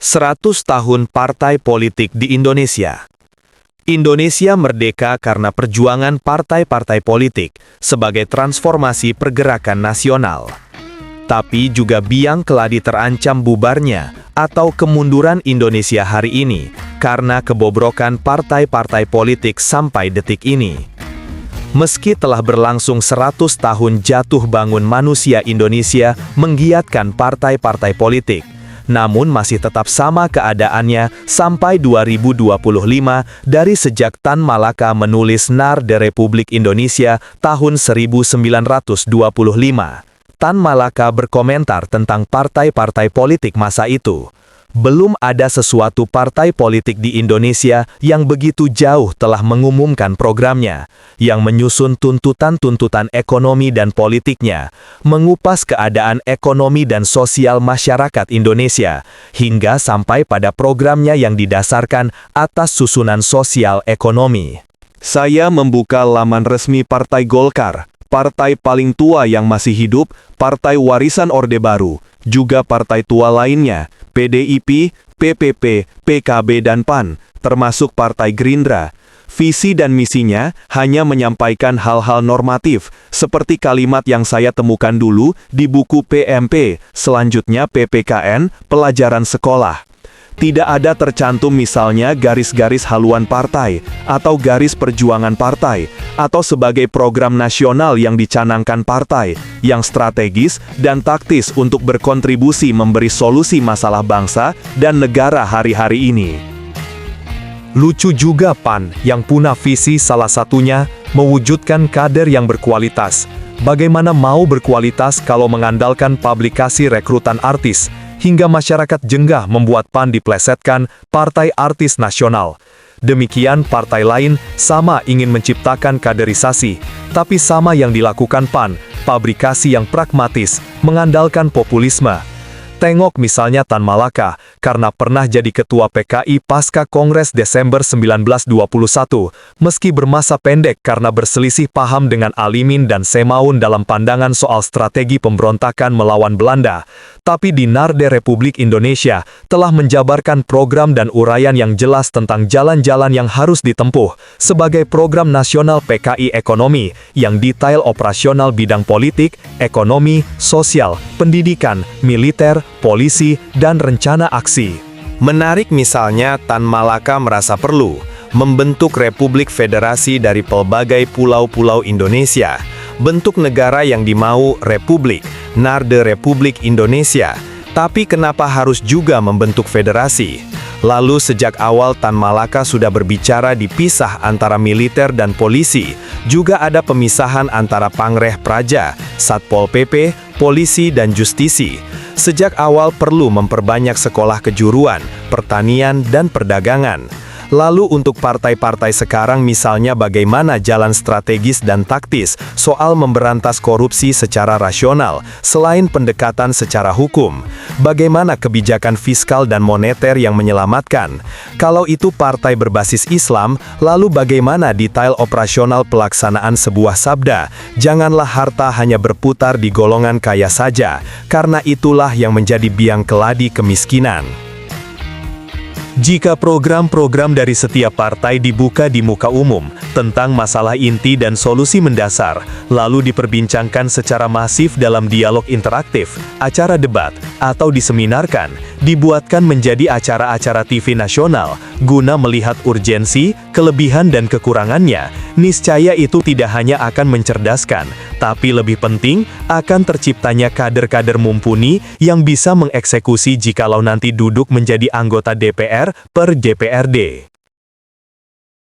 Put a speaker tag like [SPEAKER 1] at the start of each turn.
[SPEAKER 1] 100 tahun partai politik di Indonesia. Indonesia merdeka karena perjuangan partai-partai politik sebagai transformasi pergerakan nasional. Tapi juga biang keladi terancam bubarnya atau kemunduran Indonesia hari ini karena kebobrokan partai-partai politik sampai detik ini. Meski telah berlangsung 100 tahun jatuh bangun manusia Indonesia menggiatkan partai-partai politik, namun masih tetap sama keadaannya sampai 2025 dari sejak Tan Malaka menulis Narda Republik Indonesia tahun 1925. Tan Malaka berkomentar tentang partai-partai politik masa itu. Belum ada sesuatu partai politik di Indonesia yang begitu jauh telah mengumumkan programnya, yang menyusun tuntutan-tuntutan ekonomi dan politiknya, mengupas keadaan ekonomi dan sosial masyarakat Indonesia, hingga sampai pada programnya yang didasarkan atas susunan sosial ekonomi. Saya membuka laman resmi Partai Golkar, partai paling tua yang masih hidup, partai warisan Orde Baru, juga partai tua lainnya, PDIP, PPP, PKB dan PAN, termasuk Partai Gerindra. Visi dan misinya hanya menyampaikan hal-hal normatif, seperti kalimat yang saya temukan dulu di buku PMP, selanjutnya PPKN, pelajaran sekolah. Tidak ada tercantum misalnya garis-garis haluan partai, atau garis perjuangan partai, atau sebagai program nasional yang dicanangkan partai, yang strategis dan taktis untuk berkontribusi memberi solusi masalah bangsa dan negara hari-hari ini. Lucu juga PAN yang punya visi salah satunya mewujudkan kader yang berkualitas. Bagaimana mau berkualitas kalau mengandalkan publikasi rekrutan artis, hingga masyarakat jengah membuat PAN diplesetkan Partai Artis Nasional. Demikian partai lain sama ingin menciptakan kaderisasi, tapi sama yang dilakukan PAN, pabrikasi yang pragmatis, mengandalkan populisme. Tengok misalnya Tan Malaka, karena pernah jadi ketua PKI pasca Kongres Desember 1921, meski bermasa pendek karena berselisih paham dengan Alimin dan Semaun dalam pandangan soal strategi pemberontakan melawan Belanda, tapi di Narda Republik Indonesia telah menjabarkan program dan uraian yang jelas tentang jalan-jalan yang harus ditempuh sebagai program nasional PKI ekonomi yang detail operasional bidang politik, ekonomi, sosial, pendidikan, militer, polisi, dan rencana aksi. Menarik misalnya Tan Malaka merasa perlu membentuk Republik Federasi dari pelbagai pulau-pulau Indonesia. Bentuk negara yang dimau Republik, Narda Republik Indonesia. Tapi kenapa harus juga membentuk federasi? Lalu sejak awal Tan Malaka sudah berbicara dipisah antara militer dan polisi. Juga ada pemisahan antara Pangreh Praja, Satpol PP, polisi dan justisi. Sejak awal perlu memperbanyak sekolah kejuruan, pertanian dan perdagangan. Lalu untuk partai-partai sekarang misalnya bagaimana jalan strategis dan taktis soal memberantas korupsi secara rasional, selain pendekatan secara hukum. Bagaimana kebijakan fiskal dan moneter yang menyelamatkan? Kalau itu partai berbasis Islam, lalu bagaimana detail operasional pelaksanaan sebuah sabda? Janganlah harta hanya berputar di golongan kaya saja, karena itulah yang menjadi biang keladi kemiskinan. Jika program-program dari setiap partai dibuka di muka umum tentang masalah inti dan solusi mendasar, lalu diperbincangkan secara masif dalam dialog interaktif, acara debat, atau diseminarkan, dibuatkan menjadi acara-acara TV nasional, guna melihat urgensi, kelebihan dan kekurangannya, niscaya itu tidak hanya akan mencerdaskan, tapi lebih penting, akan terciptanya kader-kader mumpuni yang bisa mengeksekusi jikalau nanti duduk menjadi anggota DPR per DPRD.